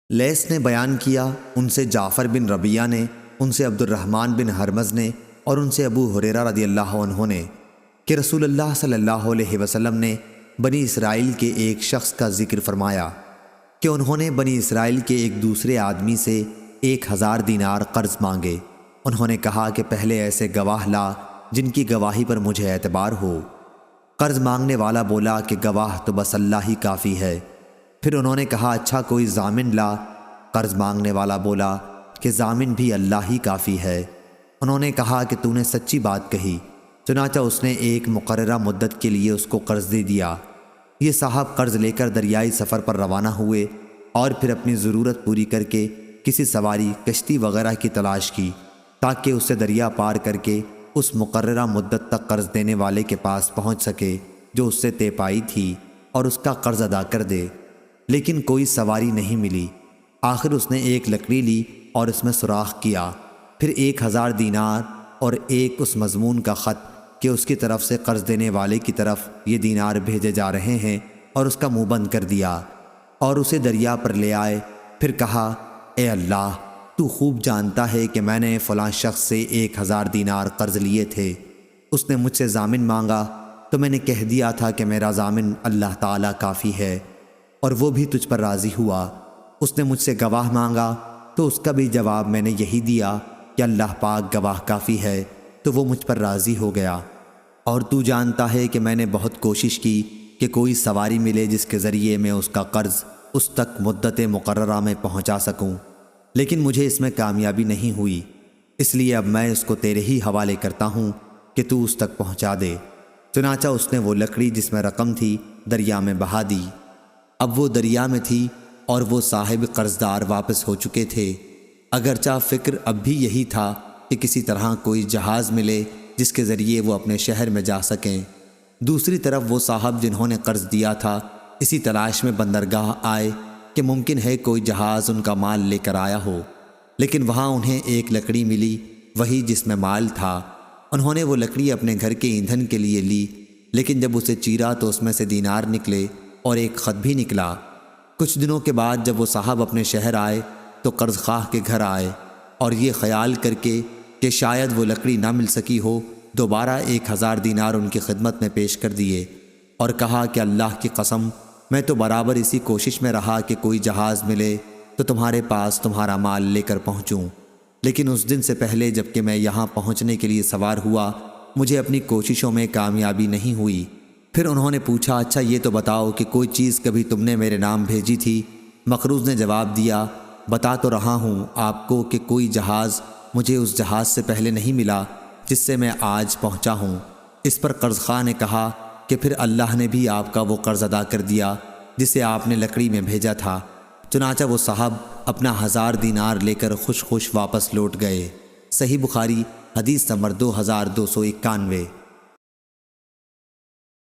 لیث نے بیان کیا، ان سے جعفر بن ربیعہ نے، ان سے عبد الرحمن بن ہرمز نے، اور ان سے ابو ہریرہ رضی اللہ عنہ نے کہ رسول اللہ صلی اللہ علیہ وسلم نے بنی اسرائیل کے ایک شخص کا ذکر فرمایا کہ انہوں نے بنی اسرائیل کے ایک دوسرے آدمی سے 1000 دینار قرض مانگے۔ انہوں نے کہا کہ پہلے ایسے گواہ لا جن کی گواہی پر مجھے اعتبار ہو۔ قرض مانگنے والا بولا کہ گواہ تو بس اللہ ہی کافی ہے۔ پھر انہوں نے کہا اچھا کوئی ضامن لا۔ قرض مانگنے والا بولا کہ ضامن بھی اللہ ہی کافی ہے۔ انہوں نے کہا کہ تو نے سچی بات کہی۔ چنانچہ اس نے ایک مقررہ مدت کے لیے اس کو قرض دے دیا۔ یہ صاحب قرض لے کر دریائی سفر پر روانہ ہوئے اور پھر اپنی ضرورت پوری کر کے کسی سواری، کشتی وغیرہ کی تلاش کی تاکہ اسے دریا پار کر کے اس مقررہ مدت تک قرض دینے والے کے پاس پہنچ سکے جو اس سے طے پائی تھی اور اس کا قرض ادا کر دے، لیکن کوئی سواری نہیں ملی۔ آخر اس نے ایک لکڑی لی اور اس میں سوراخ کیا، پھر 1000 دینار اور ایک اس مضمون کا خط کہ اس کی طرف سے قرض دینے والے کی طرف یہ دینار بھیجے جا رہے ہیں، اور اس کا منہ بند کر دیا اور اسے دریا پر لے آئے۔ پھر کہا اے اللہ، تو خوب جانتا ہے کہ میں نے فلاں شخص سے 1000 دینار قرض لیے تھے۔ اس نے مجھ سے ضامن مانگا تو میں نے کہہ دیا تھا کہ میرا ضامن اللہ تعالیٰ کافی ہے، اور وہ بھی تجھ پر راضی ہوا۔ اس نے مجھ سے گواہ مانگا تو اس کا بھی جواب میں نے یہی دیا کہ اللہ پاک گواہ کافی ہے، تو وہ مجھ پر راضی ہو گیا۔ اور تو جانتا ہے کہ میں نے بہت کوشش کی کہ کوئی سواری ملے جس کے ذریعے میں اس کا قرض اس تک مدت مقررہ میں پہنچا سکوں، لیکن مجھے اس میں کامیابی نہیں ہوئی، اس لیے اب میں اس کو تیرے ہی حوالے کرتا ہوں کہ تو اس تک پہنچا دے۔ چنانچہ اس نے وہ لکڑی جس میں رقم تھی دریا میں بہا دی۔ اب وہ دریا میں تھی اور وہ صاحب قرضدار واپس ہو چکے تھے، اگرچہ فکر اب بھی یہی تھا کہ کسی طرح کوئی جہاز ملے جس کے ذریعے وہ اپنے شہر میں جا سکیں۔ دوسری طرف وہ صاحب جنہوں نے قرض دیا تھا اسی تلاش میں بندرگاہ آئے کہ ممکن ہے کوئی جہاز ان کا مال لے کر آیا ہو، لیکن وہاں انہیں ایک لکڑی ملی، وہی جس میں مال تھا۔ انہوں نے وہ لکڑی اپنے گھر کے ایندھن کے لیے لی، لیکن جب اسے چیرا تو اس میں سے دینار نکلے اور ایک خط بھی نکلا۔ کچھ دنوں کے بعد جب وہ صاحب اپنے شہر آئے تو قرض خواہ کے گھر آئے، اور یہ خیال کر کے کہ شاید وہ لکڑی نہ مل سکی ہو، دوبارہ 1000 دینار ان کی خدمت میں پیش کر دیے اور کہا کہ اللہ کی قسم میں تو برابر اسی کوشش میں رہا کہ کوئی جہاز ملے تو تمہارے پاس تمہارا مال لے کر پہنچوں، لیکن اس دن سے پہلے جب کہ میں یہاں پہنچنے کے لیے سوار ہوا مجھے اپنی کوششوں میں کامیابی نہیں ہوئی۔ پھر انہوں نے پوچھا اچھا یہ تو بتاؤ کہ کوئی چیز کبھی تم نے میرے نام بھیجی تھی؟ مقروض نے جواب دیا بتا تو رہا ہوں آپ کو کہ کوئی جہاز مجھے اس جہاز سے پہلے نہیں ملا جس سے میں آج پہنچا ہوں۔ اس پر قرض خواہ نے کہا کہ پھر اللہ نے بھی آپ کا وہ قرض ادا کر دیا جسے آپ نے لکڑی میں بھیجا تھا۔ چنانچہ وہ صاحب اپنا 1000 دینار لے کر خوش خوش واپس لوٹ گئے۔ صحیح بخاری حدیث نمبر 2291۔